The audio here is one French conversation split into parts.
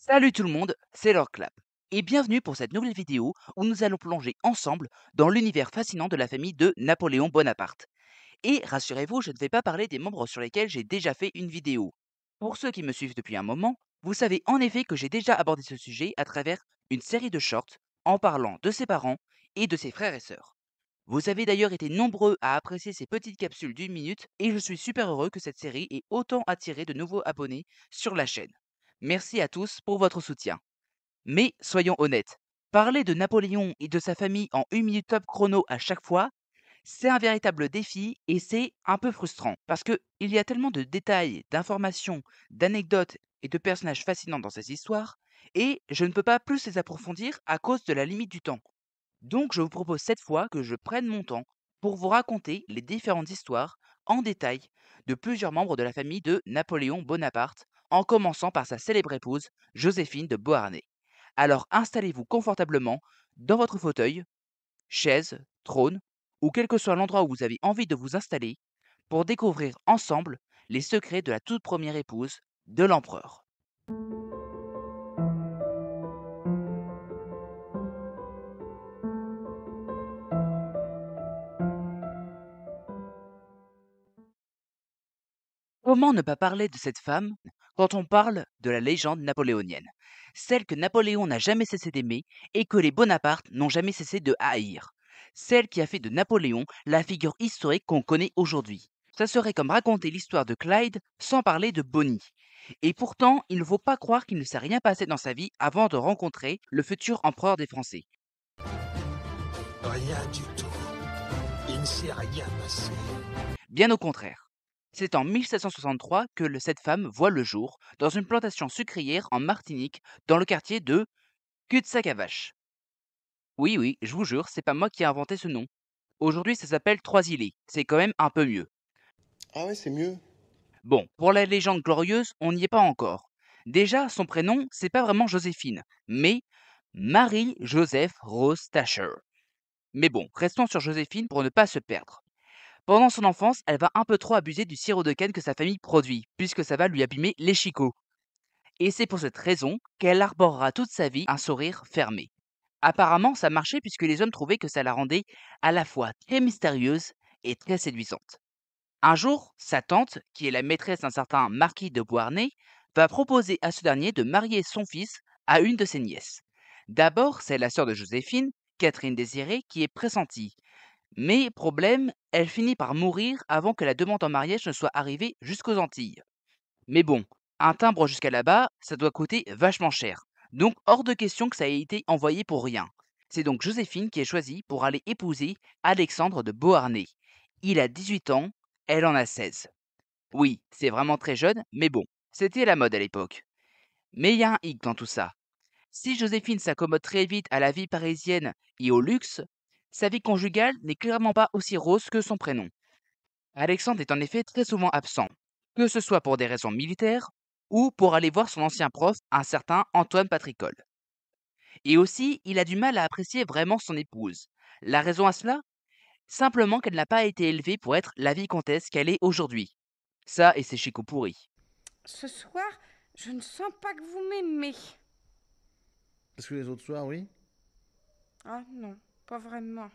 Salut tout le monde, c'est Lord Clap. Et bienvenue pour cette nouvelle vidéo où nous allons plonger ensemble dans l'univers fascinant de la famille de Napoléon Bonaparte. Et rassurez-vous, je ne vais pas parler des membres sur lesquels j'ai déjà fait une vidéo. Pour ceux qui me suivent depuis un moment, vous savez en effet que j'ai déjà abordé ce sujet à travers une série de shorts en parlant de ses parents et de ses frères et sœurs. Vous avez d'ailleurs été nombreux à apprécier ces petites capsules d'une minute et je suis super heureux que cette série ait autant attiré de nouveaux abonnés sur la chaîne. Merci à tous pour votre soutien. Mais soyons honnêtes, parler de Napoléon et de sa famille en 1 minute top chrono à chaque fois, c'est un véritable défi et c'est un peu frustrant parce que il y a tellement de détails, d'informations, d'anecdotes et de personnages fascinants dans ces histoires et je ne peux pas plus les approfondir à cause de la limite du temps. Donc je vous propose cette fois que je prenne mon temps pour vous raconter les différentes histoires en détail de plusieurs membres de la famille de Napoléon Bonaparte, en commençant par sa célèbre épouse Joséphine de Beauharnais. Alors installez-vous confortablement dans votre fauteuil, chaise, trône, ou quel que soit l'endroit où vous avez envie de vous installer, pour découvrir ensemble les secrets de la toute première épouse de l'empereur. Comment ne pas parler de cette femme quand on parle de la légende napoléonienne? Celle que Napoléon n'a jamais cessé d'aimer et que les Bonaparte n'ont jamais cessé de haïr. Celle qui a fait de Napoléon la figure historique qu'on connaît aujourd'hui. Ça serait comme raconter l'histoire de Clyde sans parler de Bonnie. Et pourtant, il ne faut pas croire qu'il ne s'est rien passé dans sa vie avant de rencontrer le futur empereur des Français. Rien du tout. Il ne s'est rien passé. Bien au contraire. C'est en 1763 que cette femme voit le jour dans une plantation sucrière en Martinique, dans le quartier de Cul-de-Sac-à-Vache. Oui, oui, je vous jure, c'est pas moi qui ai inventé ce nom. Aujourd'hui, ça s'appelle Trois-Îlets. C'est quand même un peu mieux. Ah ouais, c'est mieux. Bon, pour la légende glorieuse, on n'y est pas encore. Déjà, son prénom, c'est pas vraiment Joséphine, mais Marie-Joseph Rose Tacher. Mais bon, restons sur Joséphine pour ne pas se perdre. Pendant son enfance, elle va un peu trop abuser du sirop de canne que sa famille produit, puisque ça va lui abîmer les chicots. Et c'est pour cette raison qu'elle arborera toute sa vie un sourire fermé. Apparemment, ça marchait puisque les hommes trouvaient que ça la rendait à la fois très mystérieuse et très séduisante. Un jour, sa tante, qui est la maîtresse d'un certain marquis de Beauharnais, va proposer à ce dernier de marier son fils à une de ses nièces. D'abord, c'est la sœur de Joséphine, Catherine Désirée, qui est pressentie. Mais problème, elle finit par mourir avant que la demande en mariage ne soit arrivée jusqu'aux Antilles. Mais bon, un timbre jusqu'à là-bas, ça doit coûter vachement cher. Donc hors de question que ça ait été envoyé pour rien. C'est donc Joséphine qui est choisie pour aller épouser Alexandre de Beauharnais. Il a 18 ans, elle en a 16. Oui, c'est vraiment très jeune, mais bon, c'était la mode à l'époque. Mais il y a un hic dans tout ça. Si Joséphine s'accommode très vite à la vie parisienne et au luxe, sa vie conjugale n'est clairement pas aussi rose que son prénom. Alexandre est en effet très souvent absent, que ce soit pour des raisons militaires ou pour aller voir son ancien prof, un certain Antoine Patricole. Et aussi, il a du mal à apprécier vraiment son épouse. La raison à cela? Simplement qu'elle n'a pas été élevée pour être la vicomtesse qu'elle est aujourd'hui. Ça et ses chicots pourris. Ce soir, je ne sens pas que vous m'aimez. Parce que les autres soirs, oui. Ah non, pas vraiment.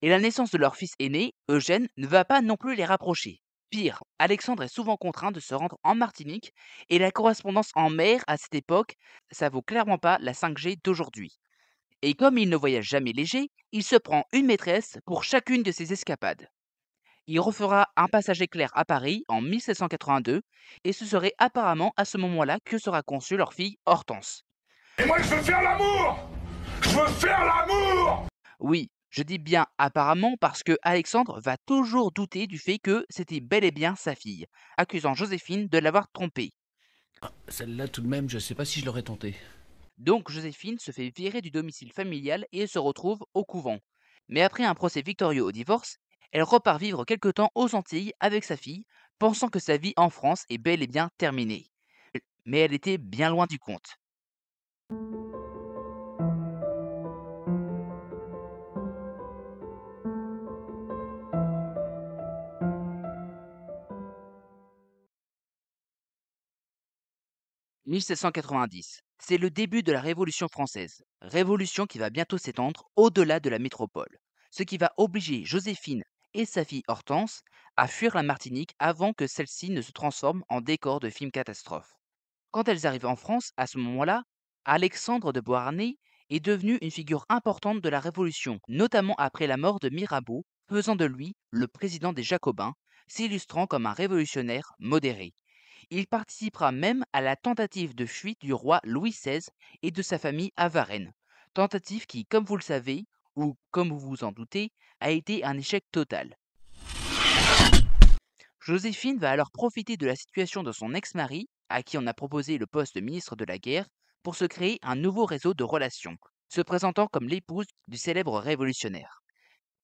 Et la naissance de leur fils aîné, Eugène, ne va pas non plus les rapprocher. Pire, Alexandre est souvent contraint de se rendre en Martinique et la correspondance en mer à cette époque, ça vaut clairement pas la 5G d'aujourd'hui. Et comme il ne voyage jamais léger, il se prend une maîtresse pour chacune de ses escapades. Il refera un passage éclair à Paris en 1782 et ce serait apparemment à ce moment-là que sera conçue leur fille Hortense. Et moi, je veux faire l'amour. Je veux faire l'amour. Oui, je dis bien apparemment parce que Alexandre va toujours douter du fait que c'était bel et bien sa fille, accusant Joséphine de l'avoir trompée. Celle-là, tout de même, je sais pas si je l'aurais tenté. Donc Joséphine se fait virer du domicile familial et se retrouve au couvent. Mais après un procès victorieux au divorce, elle repart vivre quelque temps aux Antilles avec sa fille, pensant que sa vie en France est bel et bien terminée. Mais elle était bien loin du compte. 1790, c'est le début de la Révolution française, révolution qui va bientôt s'étendre au-delà de la métropole, ce qui va obliger Joséphine et sa fille Hortense à fuir la Martinique avant que celle-ci ne se transforme en décor de film catastrophe. Quand elles arrivent en France, à ce moment-là, Alexandre de Beauharnais est devenu une figure importante de la Révolution, notamment après la mort de Mirabeau, faisant de lui le président des Jacobins, s'illustrant comme un révolutionnaire modéré. Il participera même à la tentative de fuite du roi Louis XVI et de sa famille à Varennes, tentative qui, comme vous le savez, ou comme vous vous en doutez, a été un échec total. Joséphine va alors profiter de la situation de son ex-mari, à qui on a proposé le poste de ministre de la Guerre, pour se créer un nouveau réseau de relations, se présentant comme l'épouse du célèbre révolutionnaire.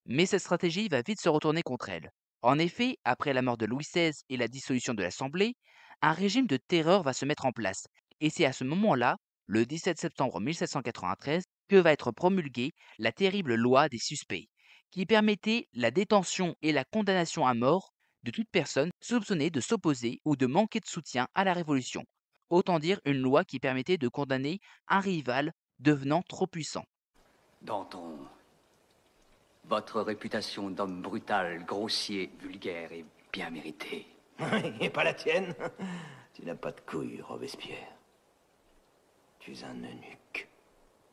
Mais cette stratégie va vite se retourner contre elle. En effet, après la mort de Louis XVI et la dissolution de l'Assemblée, un régime de terreur va se mettre en place. Et c'est à ce moment-là, le 17 septembre 1793, que va être promulguée la terrible loi des suspects, qui permettait la détention et la condamnation à mort de toute personne soupçonnée de s'opposer ou de manquer de soutien à la Révolution. Autant dire une loi qui permettait de condamner un rival devenant trop puissant. Danton, votre réputation d'homme brutal, grossier, vulgaire est bien méritée. Et pas la tienne. Tu n'as pas de couilles, Robespierre. Tu es un eunuque.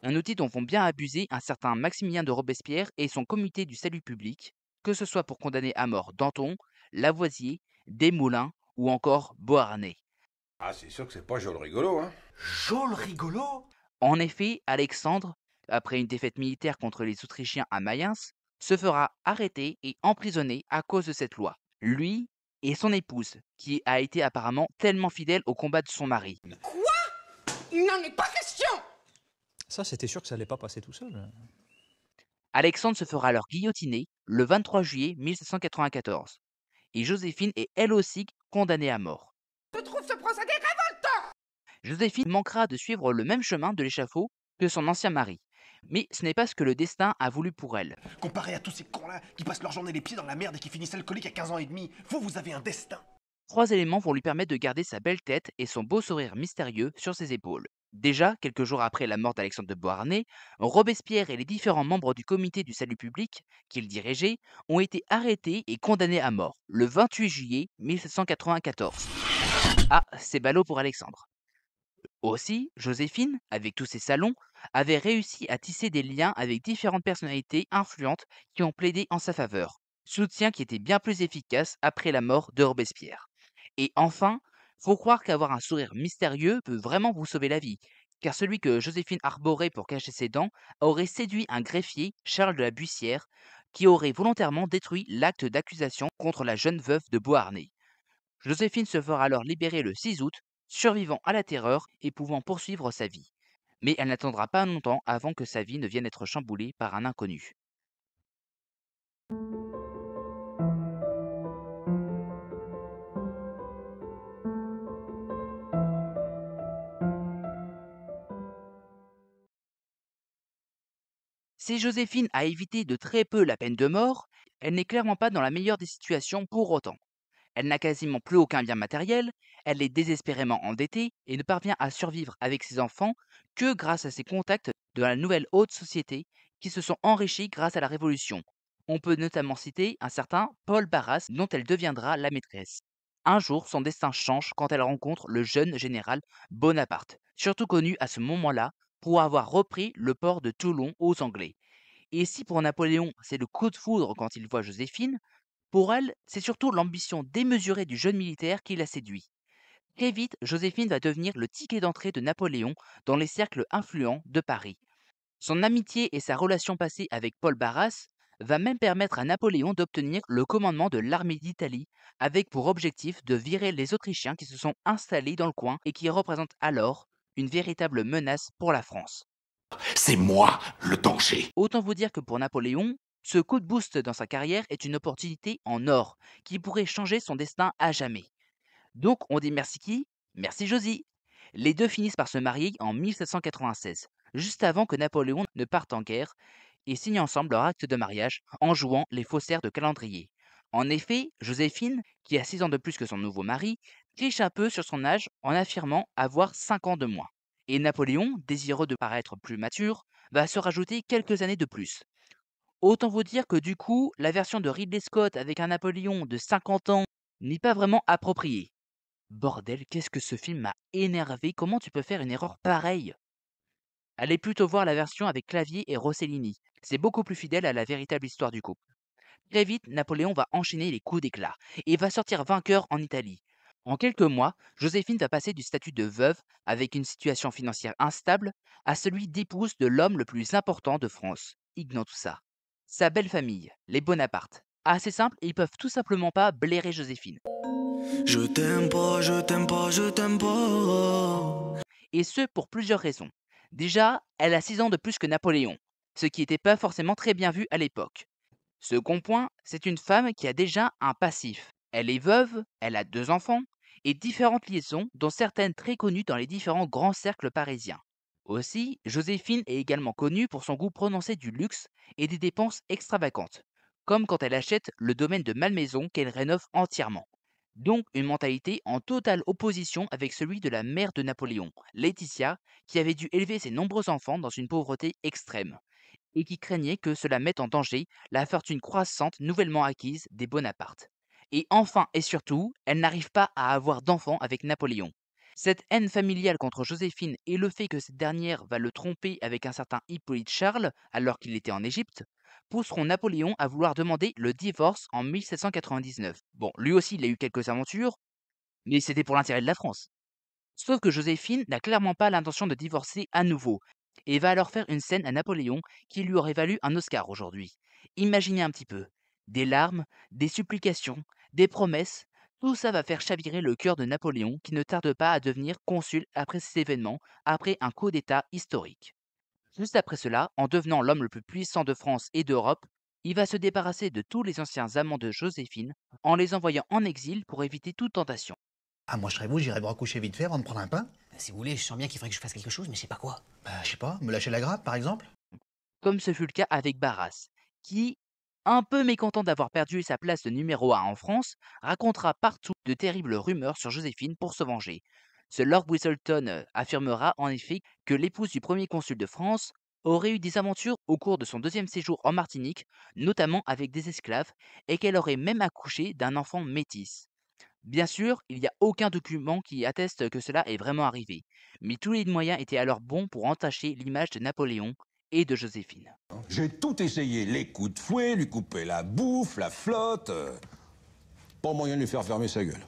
Un outil dont vont bien abuser un certain Maximilien de Robespierre et son comité du salut public, que ce soit pour condamner à mort Danton, Lavoisier, Desmoulins ou encore Beauharnais. Ah, c'est sûr que c'est pas joli rigolo, hein. Jol rigolo. En effet, Alexandre, après une défaite militaire contre les Autrichiens à Mayence, se fera arrêter et emprisonner à cause de cette loi. Lui et son épouse, qui a été apparemment tellement fidèle au combat de son mari. Il n'en est pas question! Ça, c'était sûr que ça allait pas passer tout seul. Alexandre se fera alors guillotiner le 23 juillet 1794. Et Joséphine est elle aussi condamnée à mort. Je trouve ce procédé révoltant! Joséphine manquera de suivre le même chemin de l'échafaud que son ancien mari. Mais ce n'est pas ce que le destin a voulu pour elle. Comparé à tous ces cons-là qui passent leur journée les pieds dans la merde et qui finissent alcooliques à 15 ans et demi, vous avez un destin. 3 éléments vont lui permettre de garder sa belle tête et son beau sourire mystérieux sur ses épaules. Déjà, quelques jours après la mort d'Alexandre de Beauharnais, Robespierre et les différents membres du comité du salut public qu'il dirigeait ont été arrêtés et condamnés à mort le 28 juillet 1794. Ah, c'est ballot pour Alexandre. Aussi, Joséphine, avec tous ses salons, avait réussi à tisser des liens avec différentes personnalités influentes qui ont plaidé en sa faveur, soutien qui était bien plus efficace après la mort de Robespierre. Et enfin, faut croire qu'avoir un sourire mystérieux peut vraiment vous sauver la vie, car celui que Joséphine arborait pour cacher ses dents aurait séduit un greffier, Charles de la Bussière, qui aurait volontairement détruit l'acte d'accusation contre la jeune veuve de Beauharnais. Joséphine se fera alors libérer le 6 août, survivant à la terreur et pouvant poursuivre sa vie. Mais elle n'attendra pas longtemps avant que sa vie ne vienne être chamboulée par un inconnu. Si Joséphine a évité de très peu la peine de mort, elle n'est clairement pas dans la meilleure des situations pour autant. Elle n'a quasiment plus aucun bien matériel, elle est désespérément endettée et ne parvient à survivre avec ses enfants que grâce à ses contacts de la nouvelle haute société qui se sont enrichis grâce à la Révolution. On peut notamment citer un certain Paul Barras dont elle deviendra la maîtresse. Un jour, son destin change quand elle rencontre le jeune général Bonaparte, surtout connu à ce moment-là pour avoir repris le port de Toulon aux Anglais. Et si pour Napoléon c'est le coup de foudre quand il voit Joséphine, pour elle, c'est surtout l'ambition démesurée du jeune militaire qui la séduit. Très vite, Joséphine va devenir le ticket d'entrée de Napoléon dans les cercles influents de Paris. Son amitié et sa relation passée avec Paul Barras va même permettre à Napoléon d'obtenir le commandement de l'armée d'Italie, avec pour objectif de virer les Autrichiens qui se sont installés dans le coin et qui représentent alors une véritable menace pour la France. C'est moi le danger. Autant vous dire que pour Napoléon, ce coup de boost dans sa carrière est une opportunité en or qui pourrait changer son destin à jamais. Donc on dit merci qui? Merci Josie. Les deux finissent par se marier en 1796, juste avant que Napoléon ne parte en guerre, et signent ensemble leur acte de mariage en jouant les faussaires de calendrier. En effet, Joséphine, qui a 6 ans de plus que son nouveau mari, triche un peu sur son âge en affirmant avoir 5 ans de moins. Et Napoléon, désireux de paraître plus mature, va se rajouter quelques années de plus. Autant vous dire que du coup, la version de Ridley Scott avec un Napoléon de 50 ans n'est pas vraiment appropriée. Bordel, qu'est-ce que ce film m'a énervé, comment tu peux faire une erreur pareille? Allez plutôt voir la version avec Clavier et Rossellini, c'est beaucoup plus fidèle à la véritable histoire du couple. Très vite, Napoléon va enchaîner les coups d'éclat et va sortir vainqueur en Italie. En quelques mois, Joséphine va passer du statut de veuve, avec une situation financière instable, à celui d'épouse de l'homme le plus important de France. Ignore tout ça. Sa belle famille, les Bonaparte. Assez simple, ils peuvent tout simplement pas blairer Joséphine. Je t'aime pas, je t'aime pas, je t'aime pas. Et ce pour plusieurs raisons. Déjà, elle a 6 ans de plus que Napoléon, ce qui n'était pas forcément très bien vu à l'époque. Second point, c'est une femme qui a déjà un passif. Elle est veuve, elle a 2 enfants, et différentes liaisons, dont certaines très connues dans les différents grands cercles parisiens. Aussi, Joséphine est également connue pour son goût prononcé du luxe et des dépenses extravagantes, comme quand elle achète le domaine de Malmaison qu'elle rénove entièrement. Donc une mentalité en totale opposition avec celui de la mère de Napoléon, Laetitia, qui avait dû élever ses nombreux enfants dans une pauvreté extrême et qui craignait que cela mette en danger la fortune croissante nouvellement acquise des Bonaparte. Et enfin et surtout, elle n'arrive pas à avoir d'enfant avec Napoléon. Cette haine familiale contre Joséphine et le fait que cette dernière va le tromper avec un certain Hippolyte Charles alors qu'il était en Égypte pousseront Napoléon à vouloir demander le divorce en 1799. Bon, lui aussi il a eu quelques aventures, mais c'était pour l'intérêt de la France. Sauf que Joséphine n'a clairement pas l'intention de divorcer à nouveau et va alors faire une scène à Napoléon qui lui aurait valu un Oscar aujourd'hui. Imaginez un petit peu. Des larmes, des supplications, des promesses, tout ça va faire chavirer le cœur de Napoléon qui ne tarde pas à devenir consul après ces événements, après un coup d'État historique. Juste après cela, en devenant l'homme le plus puissant de France et d'Europe, il va se débarrasser de tous les anciens amants de Joséphine en les envoyant en exil pour éviter toute tentation. Ah, moi, je serais vous, j'irais me recoucher vite fait avant de prendre un pain. Si vous voulez, je sens bien qu'il faudrait que je fasse quelque chose, mais je sais pas quoi. Bah, je sais pas, me lâcher la grappe, par exemple. Comme ce fut le cas avec Barras, qui, un peu mécontent d'avoir perdu sa place de numéro 1 en France, racontera partout de terribles rumeurs sur Joséphine pour se venger. Ce Lord Whistleton affirmera en effet que l'épouse du premier consul de France aurait eu des aventures au cours de son deuxième séjour en Martinique, notamment avec des esclaves, et qu'elle aurait même accouché d'un enfant métis. Bien sûr, il n'y a aucun document qui atteste que cela est vraiment arrivé, mais tous les moyens étaient alors bons pour entacher l'image de Napoléon et de Joséphine. J'ai tout essayé, les coups de fouet, lui couper la bouffe, la flotte. Pas moyen de lui faire fermer sa gueule.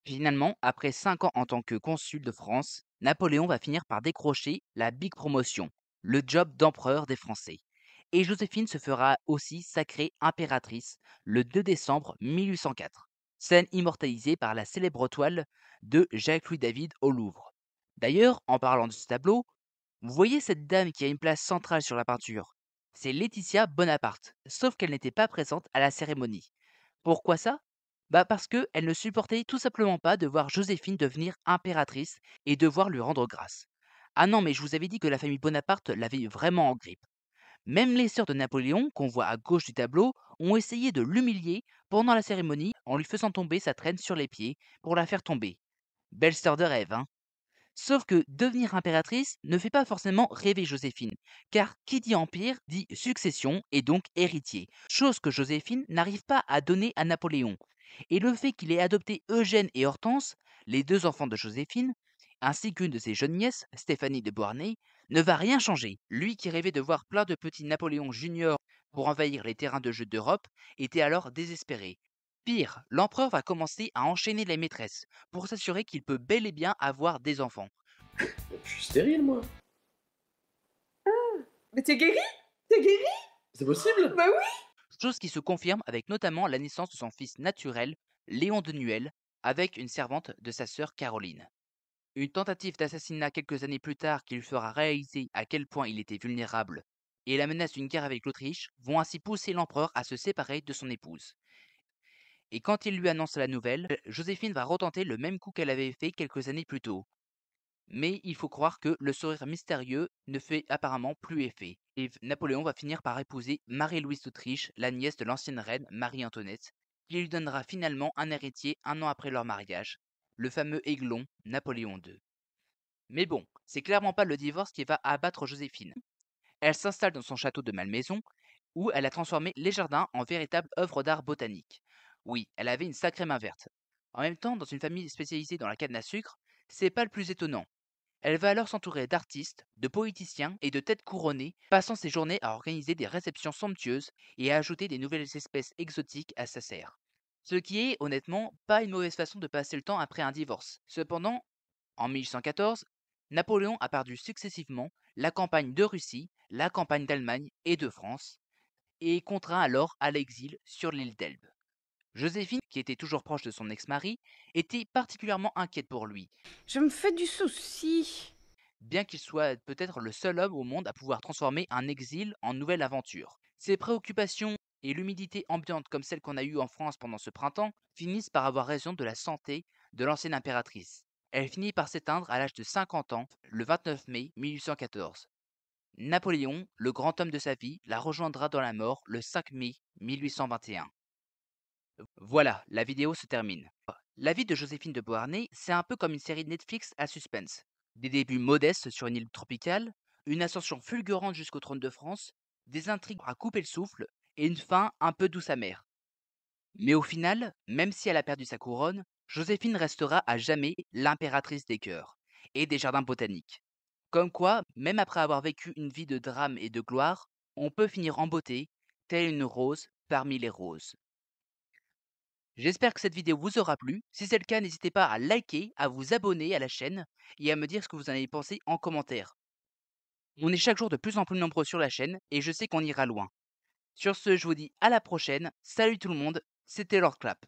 Finalement, après 5 ans en tant que consul de France, Napoléon va finir par décrocher la Big Promotion, le job d'empereur des Français. Et Joséphine se fera aussi sacrée impératrice le 2 décembre 1804, scène immortalisée par la célèbre toile de Jacques-Louis David au Louvre. D'ailleurs, en parlant de ce tableau, vous voyez cette dame qui a une place centrale sur la peinture. C'est Laetitia Bonaparte, sauf qu'elle n'était pas présente à la cérémonie. Pourquoi ça? Bah parce que elle ne supportait tout simplement pas de voir Joséphine devenir impératrice et devoir lui rendre grâce. Ah non, mais je vous avais dit que la famille Bonaparte l'avait vraiment en grippe. Même les sœurs de Napoléon, qu'on voit à gauche du tableau, ont essayé de l'humilier pendant la cérémonie en lui faisant tomber sa traîne sur les pieds pour la faire tomber. Belle sœur de rêve, hein? Sauf que devenir impératrice ne fait pas forcément rêver Joséphine, car qui dit empire dit succession et donc héritier, chose que Joséphine n'arrive pas à donner à Napoléon. Et le fait qu'il ait adopté Eugène et Hortense, les 2 enfants de Joséphine, ainsi qu'une de ses jeunes nièces, Stéphanie de Beauharnais, ne va rien changer. Lui qui rêvait de voir plein de petits Napoléon juniors pour envahir les terrains de jeu d'Europe, était alors désespéré. Pire, l'empereur va commencer à enchaîner les maîtresses pour s'assurer qu'il peut bel et bien avoir des enfants. Je suis stérile, moi. Mais t'es guéri? T'es guéri? C'est possible? Bah oui! Chose qui se confirme avec notamment la naissance de son fils naturel, Léon de Nuel, avec une servante de sa sœur Caroline. Une tentative d'assassinat quelques années plus tard qui lui fera réaliser à quel point il était vulnérable et la menace d'une guerre avec l'Autriche vont ainsi pousser l'empereur à se séparer de son épouse. Et quand il lui annonce la nouvelle, Joséphine va retenter le même coup qu'elle avait fait quelques années plus tôt. Mais il faut croire que le sourire mystérieux ne fait apparemment plus effet, et Napoléon va finir par épouser Marie-Louise d'Autriche, la nièce de l'ancienne reine Marie-Antoinette, qui lui donnera finalement un héritier un an après leur mariage, le fameux aiglon Napoléon II. Mais bon, c'est clairement pas le divorce qui va abattre Joséphine. Elle s'installe dans son château de Malmaison, où elle a transformé les jardins en véritable œuvre d'art botanique. Oui, elle avait une sacrée main verte. En même temps, dans une famille spécialisée dans la canne à sucre, c'est pas le plus étonnant. Elle va alors s'entourer d'artistes, de poéticiens et de têtes couronnées, passant ses journées à organiser des réceptions somptueuses et à ajouter des nouvelles espèces exotiques à sa serre. Ce qui est, honnêtement, pas une mauvaise façon de passer le temps après un divorce. Cependant, en 1814, Napoléon a perdu successivement la campagne de Russie, la campagne d'Allemagne et de France, et contraint alors à l'exil sur l'île d'Elbe. Joséphine, qui était toujours proche de son ex-mari, était particulièrement inquiète pour lui. Je me fais du souci. Bien qu'il soit peut-être le seul homme au monde à pouvoir transformer un exil en nouvelle aventure. Ses préoccupations et l'humidité ambiante comme celle qu'on a eue en France pendant ce printemps finissent par avoir raison de la santé de l'ancienne impératrice. Elle finit par s'éteindre à l'âge de 50 ans, le 29 mai 1814. Napoléon, le grand homme de sa vie, la rejoindra dans la mort le 5 mai 1821. Voilà, la vidéo se termine. La vie de Joséphine de Beauharnais, c'est un peu comme une série Netflix à suspense. Des débuts modestes sur une île tropicale, une ascension fulgurante jusqu'au trône de France, des intrigues à couper le souffle et une fin un peu douce amère. Mais au final, même si elle a perdu sa couronne, Joséphine restera à jamais l'impératrice des cœurs et des jardins botaniques. Comme quoi, même après avoir vécu une vie de drame et de gloire, on peut finir en beauté, telle une rose parmi les roses. J'espère que cette vidéo vous aura plu. Si c'est le cas, n'hésitez pas à liker, à vous abonner à la chaîne et à me dire ce que vous en avez pensé en commentaire. On est chaque jour de plus en plus nombreux sur la chaîne et je sais qu'on ira loin. Sur ce, je vous dis à la prochaine. Salut tout le monde, c'était Lord Clap.